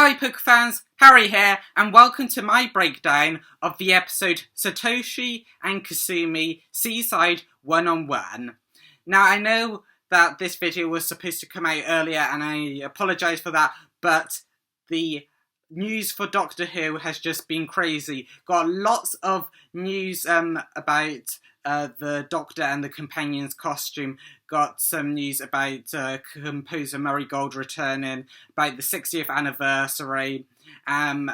Hi Poke fans, Harry here, and welcome to my breakdown of the episode Satoshi and Kasumi Seaside One-on-One. Now I know that this video was supposed to come out earlier and I apologise for that, but the news for Doctor Who has just been crazy. Got lots of news about the Doctor and the Companion's costume. Got some news about composer Murray Gold returning, about the 60th anniversary, and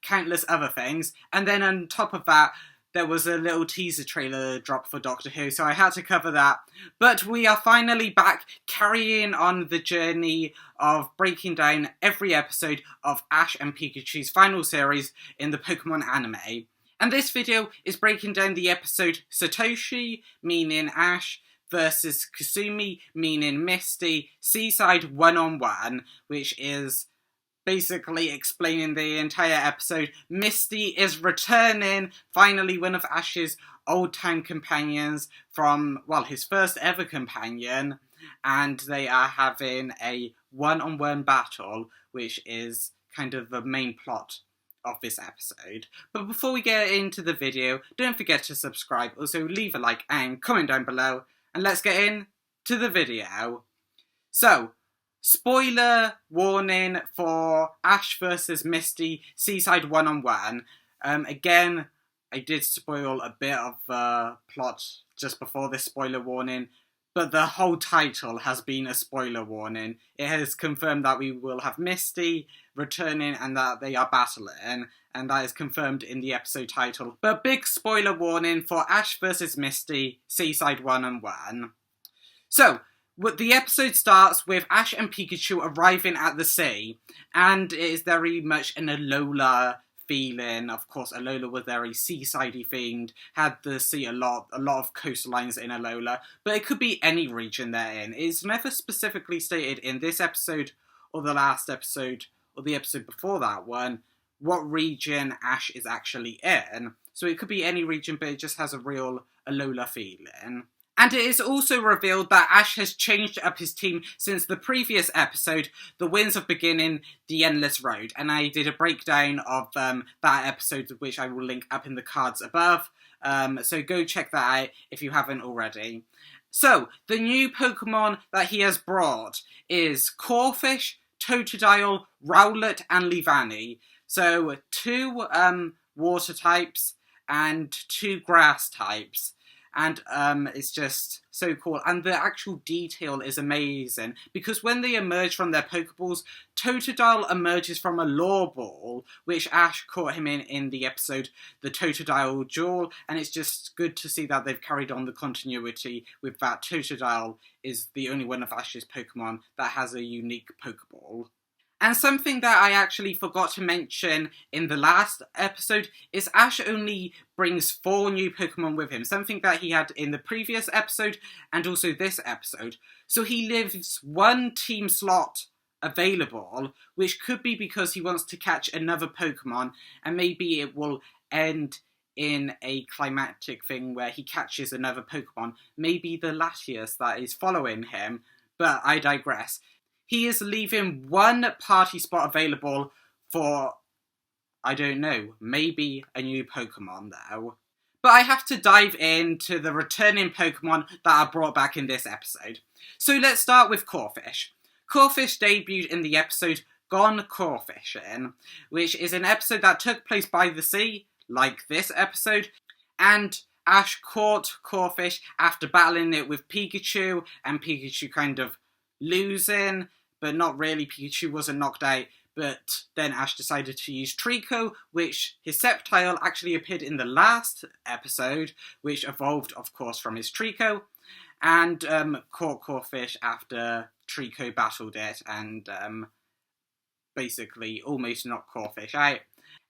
countless other things. And then on top of that, there was a little teaser trailer dropped for Doctor Who, so I had to cover that. But we are finally back, carrying on the journey of breaking down every episode of Ash and Pikachu's final series in the Pokemon anime. And this video is breaking down the episode Satoshi, meaning Ash, versus Kasumi, meaning Misty, Seaside One-on-One, which is basically explaining the entire episode. Misty is returning, finally one of Ash's old-time companions from, well, his first ever companion, and they are having a one-on-one battle, which is kind of the main plot of this episode. But before we get into the video, don't forget to subscribe, also leave a like and comment down below, and let's get into the video. So, spoiler warning for Ash vs Misty Seaside One-on-One. Again, I did spoil a bit of the plot just before this spoiler warning, but the whole title has been a spoiler warning. It has confirmed that we will have Misty returning and that they are battling, and that is confirmed in the episode title. But big spoiler warning for Ash vs Misty Seaside One-on-One. So, the episode starts with Ash and Pikachu arriving at the sea, and it is very much an Alola feeling. Of course, Alola was very seasidey themed, had the sea a lot of coastlines in Alola, but it could be any region they're in. It's never specifically stated in this episode, or the last episode, or the episode before that one, what region Ash is actually in. So it could be any region, but it just has a real Alola feeling. And it is also revealed that Ash has changed up his team since the previous episode, The Winds of Beginning, The Endless Road. And I did a breakdown of that episode, which I will link up in the cards above. So go check that out if you haven't already. So, the new Pokemon that he has brought is Corphish, Totodile, Rowlet and Leavanny. So, 2 water types and 2 grass types. And it's just so cool. And the actual detail is amazing, because when they emerge from their Pokeballs, Totodile emerges from a Lore Ball, which Ash caught him in the episode The Totodile Duel, and it's just good to see that they've carried on the continuity with that. Totodile is the only one of Ash's Pokemon that has a unique Pokeball. And something that I actually forgot to mention in the last episode is Ash only brings 4 new Pokemon with him. Something that he had in the previous episode and also this episode. So he leaves 1 team slot available, which could be because he wants to catch another Pokemon, and maybe it will end in a climactic thing where he catches another Pokemon. Maybe the Latias that is following him, but I digress. He is leaving 1 party spot available for, I don't know, maybe a new Pokemon though. But I have to dive into the returning Pokemon that are brought back in this episode. So let's start with Corphish. Corphish debuted in the episode Gone Corphishing, which is an episode that took place by the sea, like this episode, and Ash caught Corphish after battling it with Pikachu, and Pikachu kind of losing, but not really. Pikachu wasn't knocked out, but then Ash decided to use Trico, which his Sceptile actually appeared in the last episode, which evolved, of course, from his Trico, and caught Corphish after Trico battled it, and basically almost knocked Corphish out.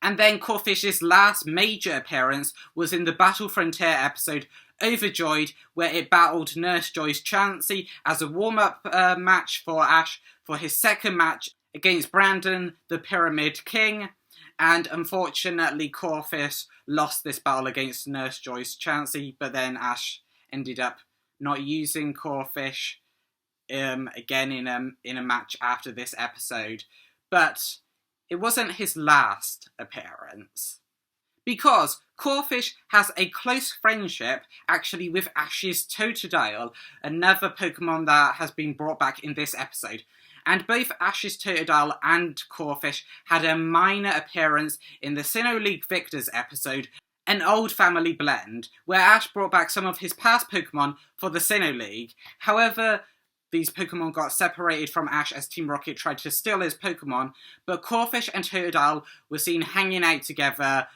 And then Corphish's last major appearance was in the Battle Frontier episode Overjoyed, where it battled Nurse Joy's Chansey as a warm-up match for Ash for his second match against Brandon, the Pyramid King. And unfortunately, Corphish lost this battle against Nurse Joy's Chansey, but then Ash ended up not using Corphish again in a match after this episode. But it wasn't his last appearance. Because Corphish has a close friendship actually with Ash's Totodile, another Pokemon that has been brought back in this episode. And both Ash's Totodile and Corphish had a minor appearance in the Sinnoh League Victors episode, an old family blend, where Ash brought back some of his past Pokemon for the Sinnoh League. However, these Pokemon got separated from Ash as Team Rocket tried to steal his Pokemon, but Corphish and Totodile were seen hanging out together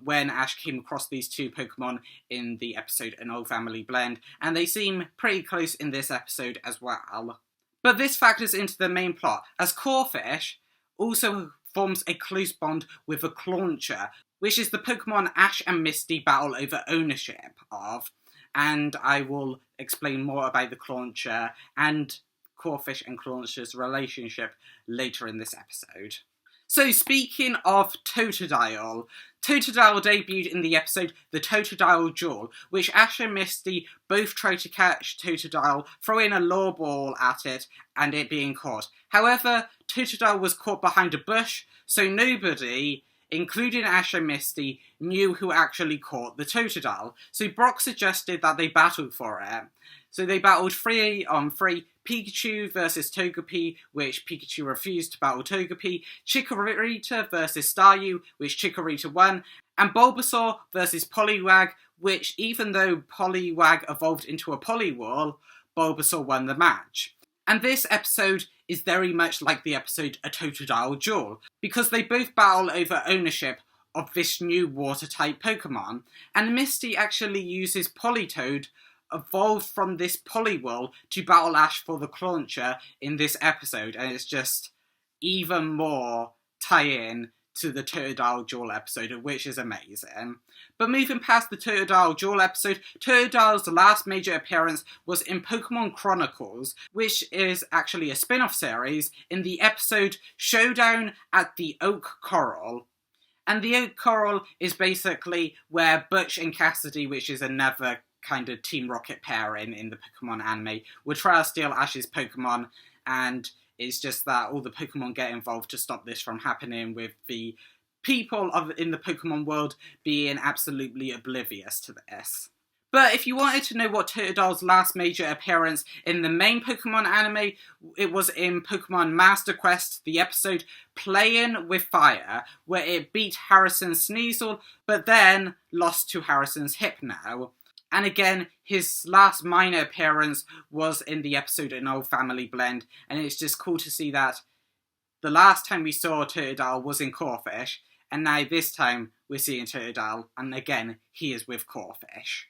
when Ash came across these two Pokemon in the episode An Old Family Blend, and they seem pretty close in this episode as well. But this factors into the main plot, as Corphish also forms a close bond with a Clauncher, which is the Pokemon Ash and Misty battle over ownership of. And I will explain more about the Clauncher and Corphish and Clauncher's relationship later in this episode. So speaking of Totodile, Totodile debuted in the episode The Totodile Duel, which Ash and Misty both try to catch Totodile, throwing a law ball at it and it being caught. However, Totodile was caught behind a bush, so nobody, including Ash and Misty, knew who actually caught the Totodile. So Brock suggested that they battle for it. So they battled 3-on-3, Pikachu versus Togepi, which Pikachu refused to battle Togepi, Chikorita versus Staryu, which Chikorita won, and Bulbasaur versus Poliwag, which even though Poliwag evolved into a Poliwhirl, Bulbasaur won the match. And this episode is very much like the episode A Totodile Duel, because they both battle over ownership of this new water-type Pokemon, and Misty actually uses Politoed, evolved from this Poliwhirl, to battle Ash for the Clauncher in this episode, and it's just even more tie-in to the Totodile Duel episode, which is amazing. But moving past the Totodile Duel episode, Totodile's last major appearance was in Pokemon Chronicles, which is actually a spin-off series, in the episode Showdown at the Oak Coral. And the Oak Coral is basically where Butch and Cassidy, which is another kind of Team Rocket pairing in the Pokemon anime, would try to steal Ash's Pokemon, and it's just that all the Pokemon get involved to stop this from happening, with the people in the Pokemon world being absolutely oblivious to this. But if you wanted to know what Totodile's last major appearance in the main Pokemon anime, it was in Pokemon Master Quest, the episode Playing with Fire, where it beat Harrison's Sneasel, but then lost to Harrison's Hypno. And again, his last minor appearance was in the episode An Old Family Blend, and it's just cool to see that the last time we saw Totodile was in Corphish, and now this time we're seeing Totodile, and again, he is with Corphish.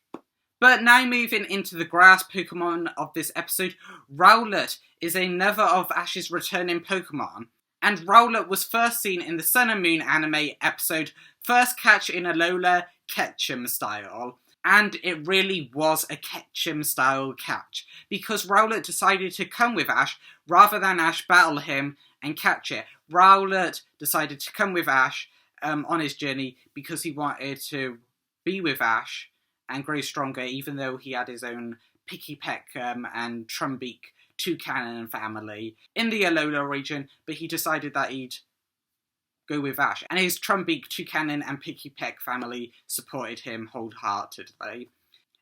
But now moving into the grass Pokemon of this episode, Rowlet is another of Ash's returning Pokemon. And Rowlet was first seen in the Sun and Moon anime episode First Catch in Alola, Ketchum style. And it really was a Ketchum style catch, because Rowlet decided to come with Ash rather than Ash battle him and catch it. Rowlet decided to come with Ash on his journey because he wanted to be with Ash and grow stronger, even though he had his own Pikipek and Trumbeak Toucanon family in the Alola region, but he decided that he'd go with Ash. And his Trumbeak, Toucanon and Pikipek family supported him wholeheartedly.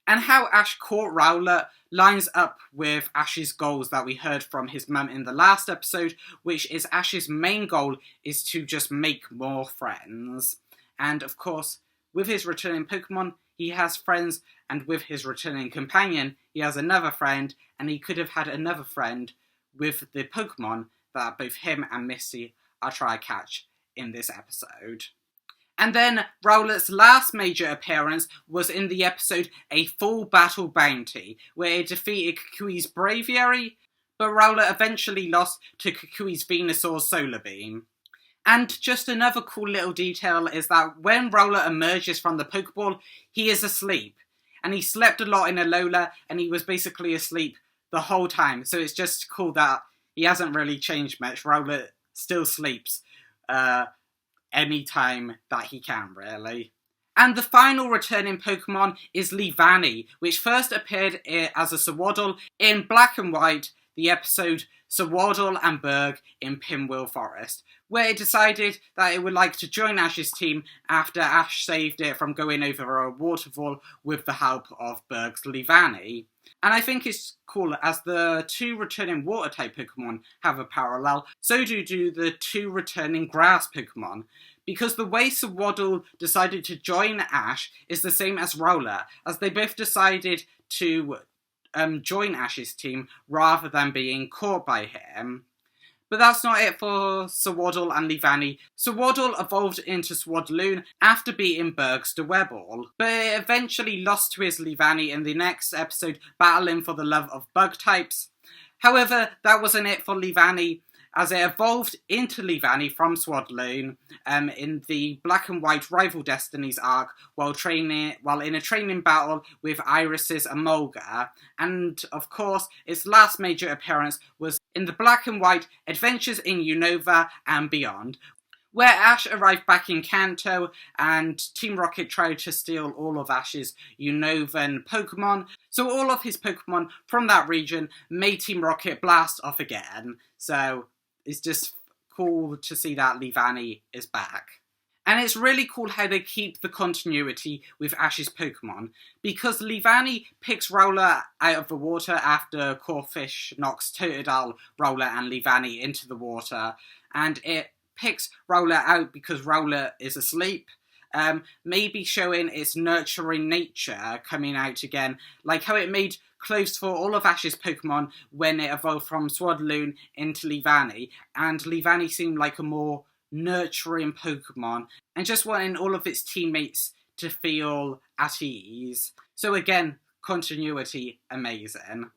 And how Ash caught Rowlet lines up with Ash's goals that we heard from his mum in the last episode, which is Ash's main goal is to just make more friends. And of course, with his returning Pokemon, he has friends, and with his returning companion, he has another friend, and he could have had another friend with the Pokemon that both him and Misty are trying to catch in this episode. And then Rowlet's last major appearance was in the episode A Full Battle Bounty, where it defeated Kukui's Braviary, but Rowlet eventually lost to Kukui's Venusaur's Solar Beam. And just another cool little detail is that when Rowlet emerges from the Pokeball, he is asleep. And he slept a lot in Alola, and he was basically asleep the whole time. So it's just cool that he hasn't really changed much. Rowlet still sleeps any time that he can, really. And the final returning Pokemon is Leavanny, which first appeared as a Sawaddle in Black and White, the episode Sewaddle and Berg in Pinwheel Forest, where it decided that it would like to join Ash's team after Ash saved it from going over a waterfall with the help of Berg's Leavanny. And I think it's cool, as the two returning water-type Pokemon have a parallel, so do the two returning grass Pokemon. Because the way Sewaddle decided to join Ash is the same as Rowlet, as they both decided to join Ash's team rather than being caught by him. But that's not it for Sewaddle and Leavanny. Sewaddle evolved into Swadloon after beating Berg's Dwebble, but it eventually lost to his Leavanny in the next episode, battling for the love of bug types. However, that wasn't it for Leavanny, as it evolved into Leavanny from Swadloon in the Black and White Rival Destinies arc while in a training battle with Iris's Emolga. And of course, its last major appearance was in the Black and White Adventures in Unova and Beyond, where Ash arrived back in Kanto and Team Rocket tried to steal all of Ash's Unovan Pokemon. So all of his Pokemon from that region made Team Rocket blast off again. So it's just cool to see that Leavanny is back. And it's really cool how they keep the continuity with Ash's Pokemon, because Leavanny picks Rowlet out of the water after Corphish knocks Totodile, Rowlet and Leavanny into the water, and it picks Rowlet out because Rowlet is asleep, maybe showing its nurturing nature coming out again, like how it made clothes for all of Ash's Pokemon when it evolved from Swadloon into Leavanny, and Leavanny seemed like a more nurturing Pokemon, and just wanting all of its teammates to feel at ease. So again, continuity, amazing.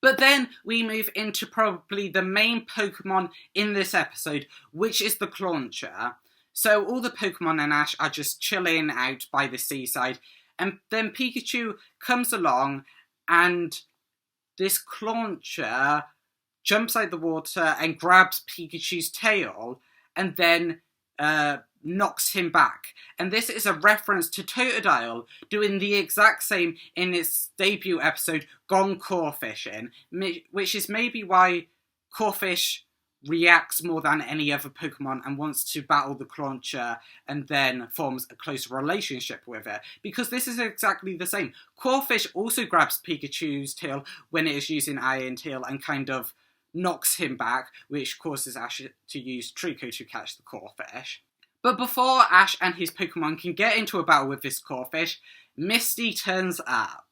But then we move into probably the main Pokemon in this episode, which is the Clauncher. So all the Pokemon and Ash are just chilling out by the seaside, and then Pikachu comes along, and this Clauncher jumps out the water and grabs Pikachu's tail, and then knocks him back. And this is a reference to Totodile doing the exact same in its debut episode, Gone Corphishing, which is maybe why Corphish reacts more than any other Pokemon and wants to battle the Clauncher and then forms a close relationship with it, because this is exactly the same. Corphish also grabs Pikachu's tail when it is using Iron Tail and kind of knocks him back, which causes Ash to use Trico to catch the Corphish. But before Ash and his Pokemon can get into a battle with this Corphish, Misty turns up,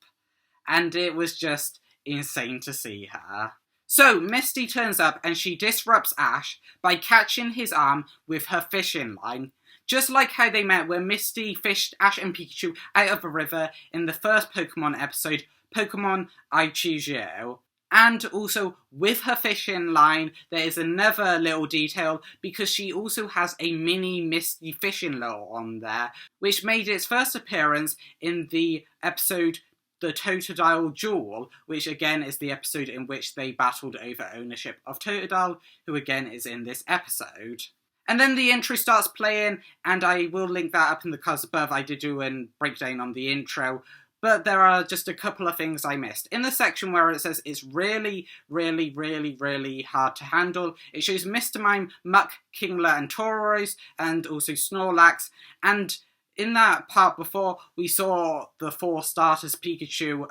and it was just insane to see her. So Misty turns up and she disrupts Ash by catching his arm with her fishing line, just like how they met when Misty fished Ash and Pikachu out of a river in the first Pokemon episode, Pokemon I Choose You. And also, with her fishing line, there is another little detail, because she also has a mini Misty fishing lure on there, which made its first appearance in the episode The Totodile Duel, which again is the episode in which they battled over ownership of Totodile, who again is in this episode. And then the intro starts playing, and I will link that up in the cards above. I did do a breakdown on the intro, but there are just a couple of things I missed. In the section where it says it's really, really, really, really hard to handle, it shows Mr. Mime, Muck, Kingler and Tauros, and also Snorlax, and in that part before, we saw the 4 starters, Pikachu,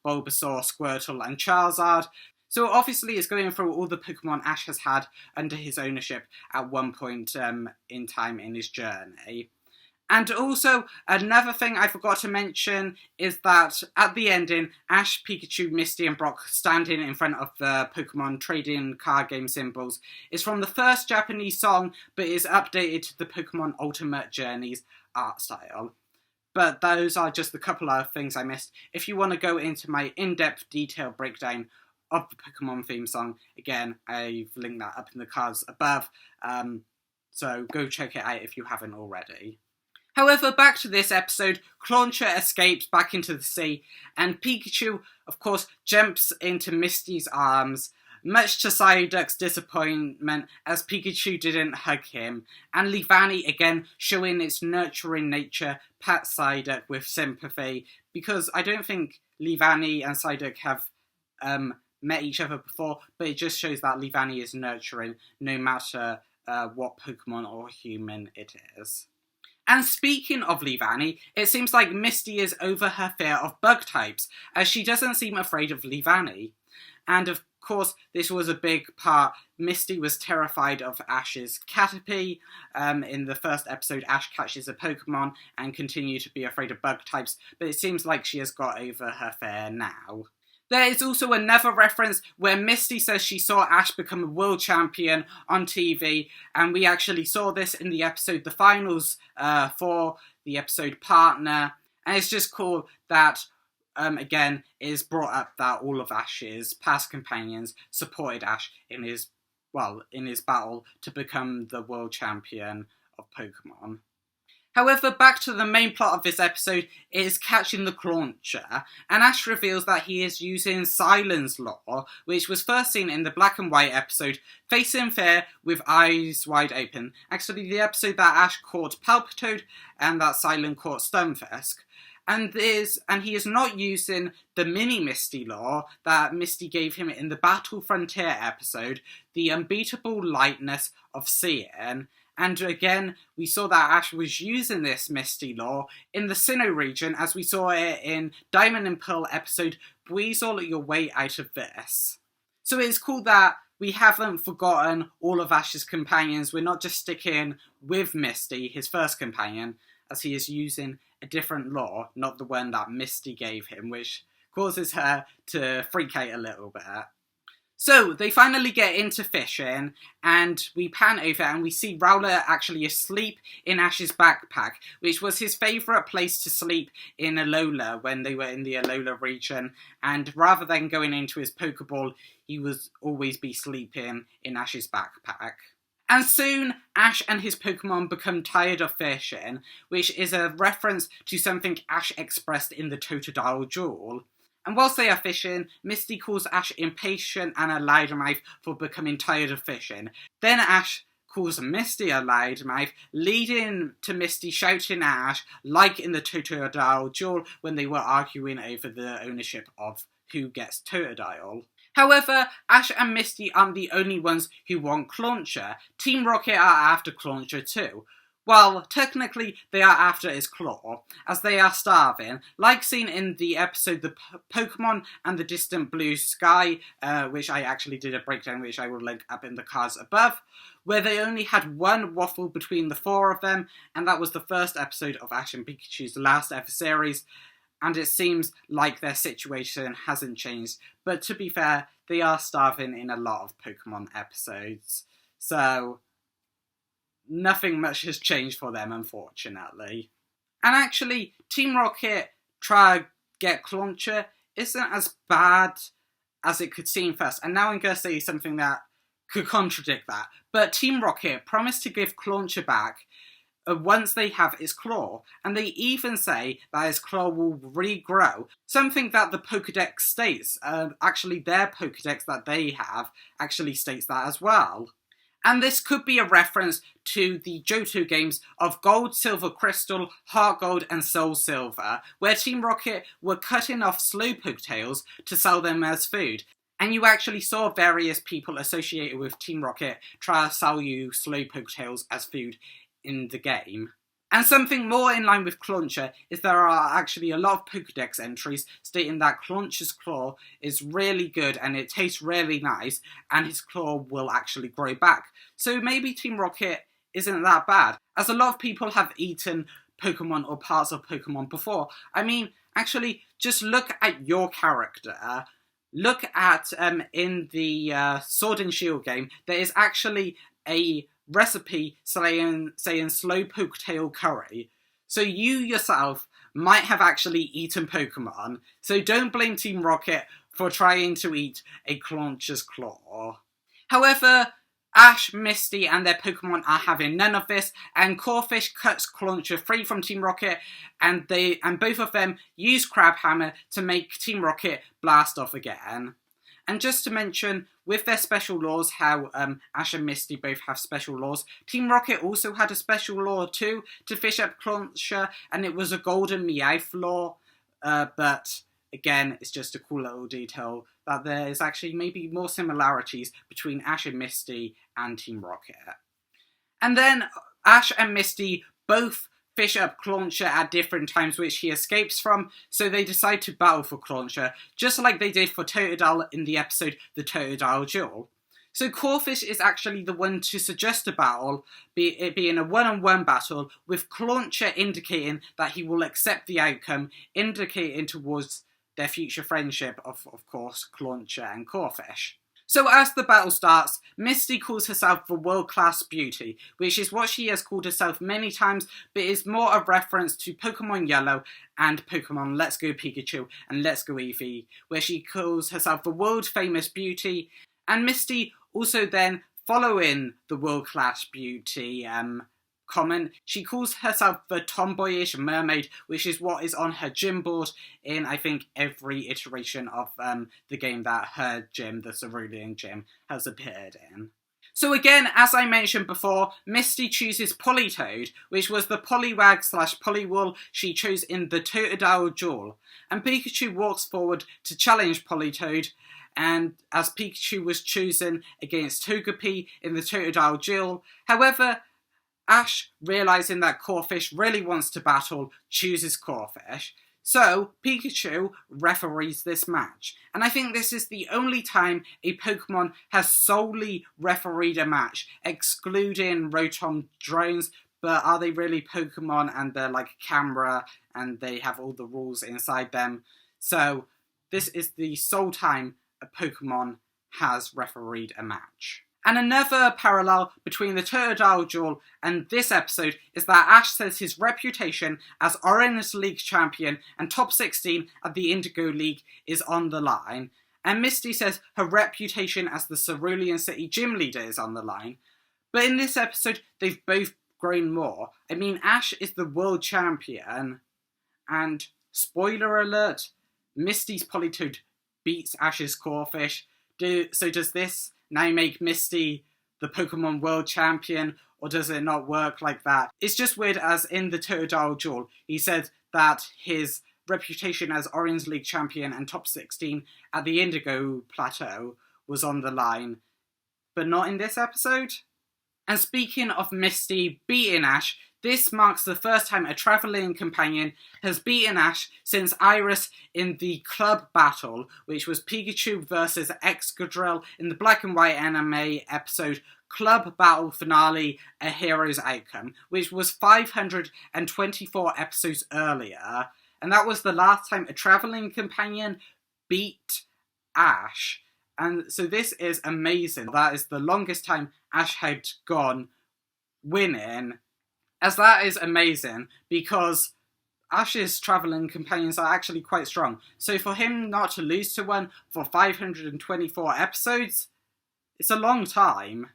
Bulbasaur, Squirtle and Charizard. So obviously it's going through all the Pokemon Ash has had under his ownership at one point in time in his journey. And also, another thing I forgot to mention is that at the ending, Ash, Pikachu, Misty and Brock standing in front of the Pokemon trading card game symbols is from the first Japanese song, but is updated to the Pokemon Ultimate Journeys art style. But those are just a couple of things I missed. If you want to go into my in-depth detailed breakdown of the Pokemon theme song, again, I've linked that up in the cards above, so go check it out if you haven't already. However, back to this episode, Clauncher escapes back into the sea, and Pikachu, of course, jumps into Misty's arms, much to Psyduck's disappointment, as Pikachu didn't hug him, and Leavanny again showing its nurturing nature pats Psyduck with sympathy, because I don't think Leavanny and Psyduck have met each other before, but it just shows that Leavanny is nurturing no matter what Pokemon or human it is. And speaking of Leavanny, it seems like Misty is over her fear of bug types, as she doesn't seem afraid of Leavanny. And of course, this was a big part. Misty was terrified of Ash's Caterpie. In the first episode, Ash catches a Pokemon and continued to be afraid of bug types, but it seems like she has got over her fear now. There is also another reference where Misty says she saw Ash become a world champion on TV, and we actually saw this in the episode The Finals for the episode Partner, and it's just cool that, again, it is brought up that all of Ash's past companions supported Ash in his battle to become the world champion of Pokemon. However, back to the main plot of this episode is catching the Clauncher, and Ash reveals that he is using Silence Lore, which was first seen in the Black and White episode, Facing Fear with Eyes Wide Open. Actually, the episode that Ash caught Palpitoad and that Silent caught Stunfisk. And he is not using the mini Misty lore that Misty gave him in the Battle Frontier episode, the unbeatable lightness of seeing. And again, we saw that Ash was using this Misty lore in the Sinnoh region, as we saw it in Diamond and Pearl episode, Weasel Your Way Out of This. So it's cool that we haven't forgotten all of Ash's companions. We're not just sticking with Misty, his first companion, as he is using a different lore, not the one that Misty gave him, which causes her to freak out a little bit. So, they finally get into fishing, and we pan over and we see Rowlet actually asleep in Ash's backpack, which was his favourite place to sleep in Alola when they were in the Alola region, and rather than going into his Pokeball, he would always be sleeping in Ash's backpack. And soon, Ash and his Pokemon become tired of fishing, which is a reference to something Ash expressed in the Totodile duel. And whilst they are fishing, Misty calls Ash impatient and a loudmouth for becoming tired of fishing. Then Ash calls Misty a loudmouth, leading to Misty shouting at Ash, like in the Totodile duel when they were arguing over the ownership of who gets Totodile. However, Ash and Misty aren't the only ones who want Clauncher. Team Rocket are after Clauncher too. Well, technically, they are after his claw, as they are starving, like seen in the episode The Pokemon and the Distant Blue Sky, which I actually did a breakdown, which I will link up in the cards above, where they only had one waffle between the four of them, and that was the first episode of Ash and Pikachu's last ever series, and it seems like their situation hasn't changed, but to be fair, they are starving in a lot of Pokemon episodes, so nothing much has changed for them, unfortunately. And actually, Team Rocket try to get Clauncher isn't as bad as it could seem first. And now I'm going to say something that could contradict that. But Team Rocket promised to give Clauncher back once they have its claw. And they even say that his claw will regrow. Something that the Pokedex states. Actually, their Pokedex that they have actually states that as well. And this could be a reference to the Johto games of Gold, Silver Crystal, Heart Gold and Soul Silver, where Team Rocket were cutting off Slowpoke tails to sell them as food. And you actually saw various people associated with Team Rocket try to sell you Slowpoke tails as food in the game. And something more in line with Clauncher is there are actually a lot of Pokedex entries stating that Clauncher's claw is really good and it tastes really nice and his claw will actually grow back. So maybe Team Rocket isn't that bad, as a lot of people have eaten Pokemon or parts of Pokemon before. I mean, actually, just look at your character. Look at, in the Sword and Shield game, there is actually a recipe saying Slowpoke tail curry. So you yourself might have actually eaten Pokemon. So don't blame Team Rocket for trying to eat a Clauncher's claw. However, Ash, Misty and their Pokemon are having none of this, and Corphish cuts Clauncher free from Team Rocket, and both of them use Crab Hammer to make Team Rocket blast off again. And just to mention, with their special laws, how Ash and Misty both have special laws, Team Rocket also had a special law too to fish up Clauncher, and it was a golden Meowth law. But again, it's just a cool little detail that there is actually maybe more similarities between Ash and Misty and Team Rocket. And then Ash and Misty both fish up Clauncher at different times which he escapes from, so they decide to battle for Clauncher, just like they did for Totodile in the episode The Totodile Duel. So Corphish is actually the one to suggest a battle, it being a one-on-one battle, with Clauncher indicating that he will accept the outcome, indicating towards their future friendship of course, Clauncher and Corphish. So as the battle starts, Misty calls herself the world-class beauty, which is what she has called herself many times, but is more a reference to Pokemon Yellow and Pokemon Let's Go Pikachu and Let's Go Eevee, where she calls herself the world-famous beauty, and Misty also then, following the world-class beauty comment, she calls herself the tomboyish mermaid, which is what is on her gym board in, I think, every iteration of the game that her gym, the Cerulean Gym, has appeared in. So again, as I mentioned before, Misty chooses Politoed, which was the Poliwag / Poliwhirl she chose in the Totodile Duel, and Pikachu walks forward to challenge Politoed, and as Pikachu was chosen against Togepi in the Totodile Duel. However, Ash, realising that Corphish really wants to battle, chooses Corphish. So, Pikachu referees this match. And I think this is the only time a Pokemon has solely refereed a match, excluding Rotom drones, but are they really Pokemon and they're like a camera and they have all the rules inside them? So, this is the sole time a Pokemon has refereed a match. And another parallel between the Totodile Duel and this episode is that Ash says his reputation as Orange League champion and top 16 at the Indigo League is on the line. And Misty says her reputation as the Cerulean City gym leader is on the line. But in this episode, they've both grown more. I mean, Ash is the world champion. And, spoiler alert, Misty's Politoed beats Ash's Corphish. So does this now make Misty the Pokemon World Champion, or does it not work like that? It's just weird, as in the Totodile Duel, he said that his reputation as Orange League Champion and top 16 at the Indigo Plateau was on the line, but not in this episode. And speaking of Misty beating Ash, this marks the first time a travelling companion has beaten Ash since Iris in the club battle, which was Pikachu versus Excadrill in the Black and White anime episode Club Battle Finale, A Hero's Outcome, which was 524 episodes earlier. And that was the last time a travelling companion beat Ash. And so this is amazing. That is the longest time Ash had gone winning. As that is amazing, because Ash's travelling companions are actually quite strong. So for him not to lose to one for 524 episodes, it's a long time.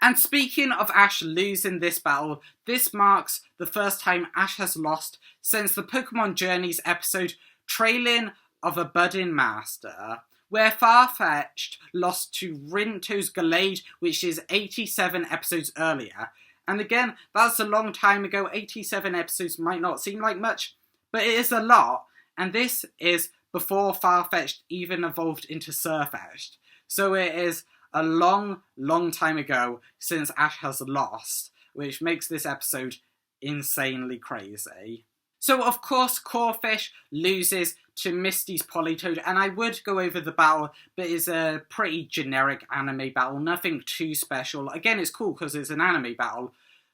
And speaking of Ash losing this battle, this marks the first time Ash has lost since the Pokemon Journeys episode Trailing of a Budding Master, where Farfetch'd lost to Rinto's Gallade, which is 87 episodes earlier. And again, that's a long time ago. 87 episodes might not seem like much, but it is a lot. And this is before Farfetch'd even evolved into Sirfetch'd. So it is a long, long time ago since Ash has lost, which makes this episode insanely crazy. So of course Corphish loses to Misty's Politoed, and I would go over the battle, but it's a pretty generic anime battle, nothing too special. Again, it's cool because it's an anime battle,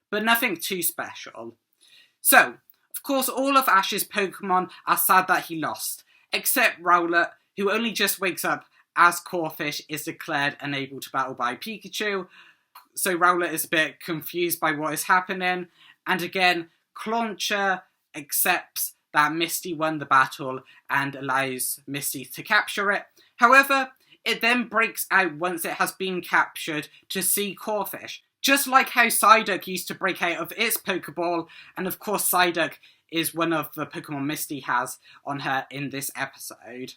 but nothing too special. So, of course, all of Ash's Pokemon are sad that he lost, except Rowlet, who only just wakes up as Corphish is declared unable to battle by Pikachu. So Rowlet is a bit confused by what is happening, and again, Clauncher accepts that Misty won the battle and allows Misty to capture it. However, it then breaks out once it has been captured to see Corphish, just like how Psyduck used to break out of its Pokeball, and of course Psyduck is one of the Pokemon Misty has on her in this episode.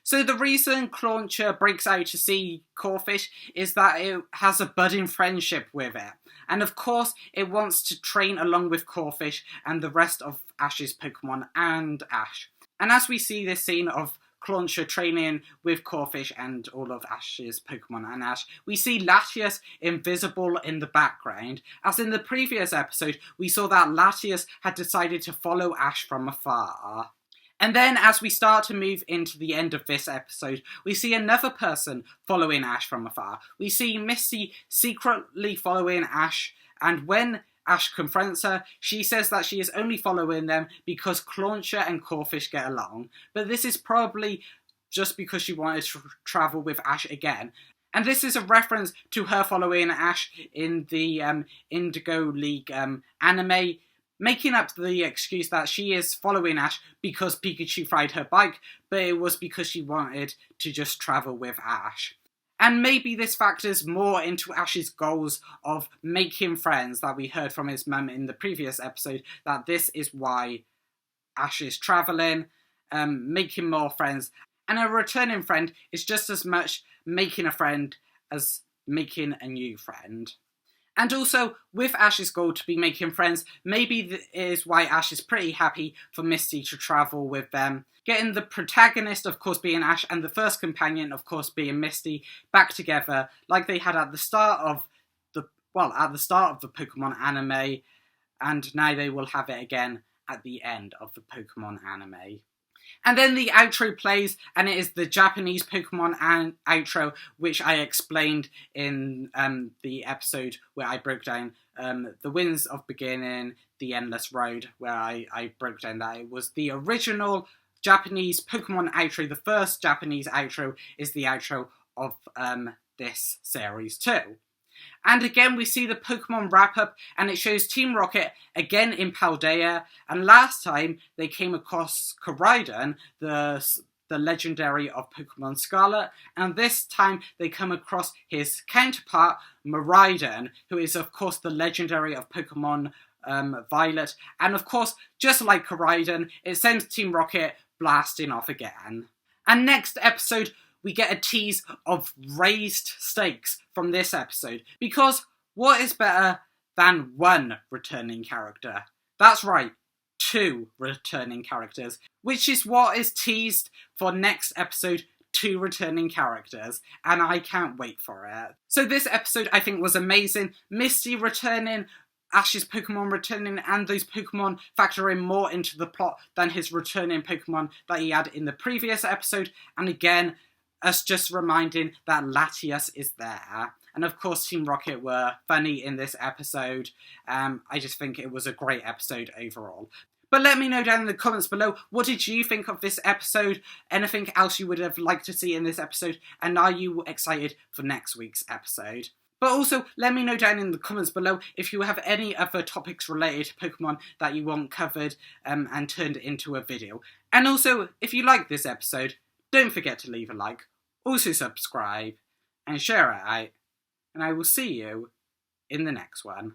So the reason Clauncher breaks out to see Corphish is that it has a budding friendship with it. And of course, it wants to train along with Corphish and the rest of Ash's Pokemon and Ash. And as we see this scene of Clauncher training with Corphish and all of Ash's Pokemon and Ash, we see Latias invisible in the background, as in the previous episode we saw that Latias had decided to follow Ash from afar. And then as we start to move into the end of this episode, we see another person following Ash from afar. We see Misty secretly following Ash, and when Ash confronts her, she says that she is only following them because Clauncher and Corphish get along, but this is probably just because she wanted to travel with Ash again. And this is a reference to her following Ash in the Indigo League anime, making up the excuse that she is following Ash because Pikachu fried her bike, but it was because she wanted to just travel with Ash. And maybe this factors more into Ash's goals of making friends that we heard from his mum in the previous episode, that this is why Ash is travelling, making more friends. And a returning friend is just as much making a friend as making a new friend. And also, with Ash's goal to be making friends, maybe that is why Ash is pretty happy for Misty to travel with them. Getting the protagonist, of course, being Ash, and the first companion, of course, being Misty, back together, like they had at the start of the Pokemon anime, and now they will have it again at the end of the Pokemon anime. And then the outro plays, and it is the Japanese Pokemon outro, which I explained in the episode where I broke down the Winds of Beginning, the Endless Road, where I broke down that it was the original Japanese Pokemon outro. The first Japanese outro is the outro of this series too. And again, we see the Pokemon wrap-up, and it shows Team Rocket again in Paldea, and last time they came across Koraidon, the legendary of Pokemon Scarlet, and this time they come across his counterpart, Miraidon, who is of course the legendary of Pokemon Violet, and of course, just like Koraidon, it sends Team Rocket blasting off again. And next episode, we get a tease of raised stakes from this episode, because what is better than one returning character? That's right, 2 returning characters, which is what is teased for next episode, 2 returning characters, and I can't wait for it. So this episode I think was amazing. Misty returning, Ash's Pokemon returning, and those Pokemon factoring more into the plot than his returning Pokemon that he had in the previous episode, and again, us just reminding that Latias is there. And of course, Team Rocket were funny in this episode. I just think it was a great episode overall. But let me know down in the comments below, what did you think of this episode? Anything else you would have liked to see in this episode? And are you excited for next week's episode? But also, let me know down in the comments below if you have any other topics related to Pokemon that you want covered and turned into a video. And also, if you like this episode, don't forget to leave a like. Also subscribe and share it out, and I will see you in the next one.